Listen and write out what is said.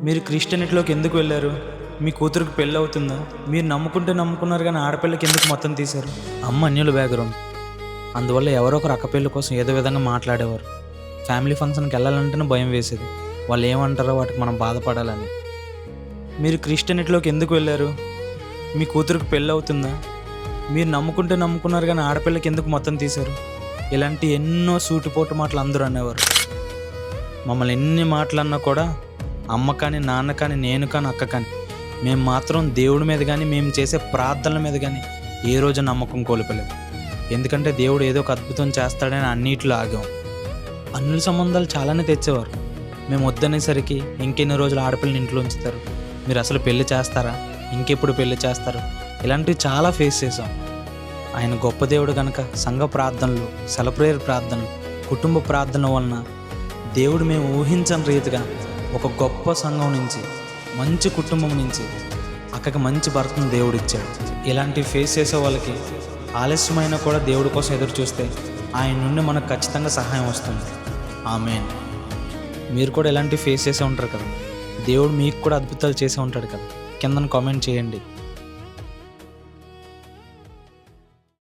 మీరు క్రిస్టియనిటీలోకి ఎందుకు వెళ్ళారు? మీ కూతురికి పెళ్ళి అవుతుందా? మీరు నమ్ముకున్నారు కానీ ఆడపిల్లకి ఎందుకు మొత్తం తీశారు? అమ్మ అన్యుల బ్యాక్గ్రౌండ్, అందువల్ల ఎవరో ఒకరు అక్క పెళ్ళి కోసం ఏదో విధంగా మాట్లాడేవారు. ఫ్యామిలీ ఫంక్షన్కి వెళ్ళాలంటేనే భయం వేసేది, వాళ్ళు ఏమంటారో వాటికి మనం బాధపడాలని. మీరు క్రిస్టియనిటీలోకి ఎందుకు వెళ్ళారు? మీ కూతురికి పెళ్ళి అవుతుందా? మీరు నమ్ముకున్నారు కానీ ఆడపిల్లకి ఎందుకు మొత్తం తీశారు? ఇలాంటి ఎన్నో సూటిపోటు మాటలు అందరూ అనేవారు. మమ్మల్ని ఎన్ని మాటలన్నా కూడా అమ్మ కానీ, నాన్న కానీ, నేను కానీ, అక్క కానీ, మేము మాత్రం దేవుడి మీద కానీ, మేము చేసే ప్రార్థనల మీద కానీ ఏ రోజు నమ్మకం కోల్పోలేదు. ఎందుకంటే దేవుడు ఏదో ఒక అద్భుతం చేస్తాడని అన్నిట్లో ఆగాం. అన్నుల సంబంధాలు చాలానే తెచ్చేవారు. మేము వద్దనేసరికి ఇంకెన్ని రోజులు ఆడపిల్లని ఇంట్లో ఉంచుతారు, మీరు అసలు పెళ్లి చేస్తారా, ఇంకెప్పుడు పెళ్లి చేస్తారు, ఇలాంటివి చాలా ఫేస్ చేసాం. ఆయన గొప్ప దేవుడు కనుక సంఘ ప్రార్థనలు, సెలబ్రేట్ ప్రార్థనలు, కుటుంబ ప్రార్థన వలన దేవుడు మేము ఊహించని రీతిగా ఒక గొప్ప సంఘం నుంచి, మంచి కుటుంబం నుంచి అక్కడికి మంచి భర్తను దేవుడు ఇచ్చాడు. ఇలాంటివి ఫేస్ చేసే వాళ్ళకి ఆలస్యమైనా కూడా దేవుడి కోసం ఎదురు చూస్తే ఆయన నుండి మనకు ఖచ్చితంగా సహాయం వస్తుంది. ఆమేన్. మీరు కూడా ఇలాంటివి ఫేస్ చేసే ఉంటారు కదా, దేవుడు మీకు కూడా అద్భుతాలు చేసే ఉంటాడు కదా. కిందన కామెంట్ చేయండి.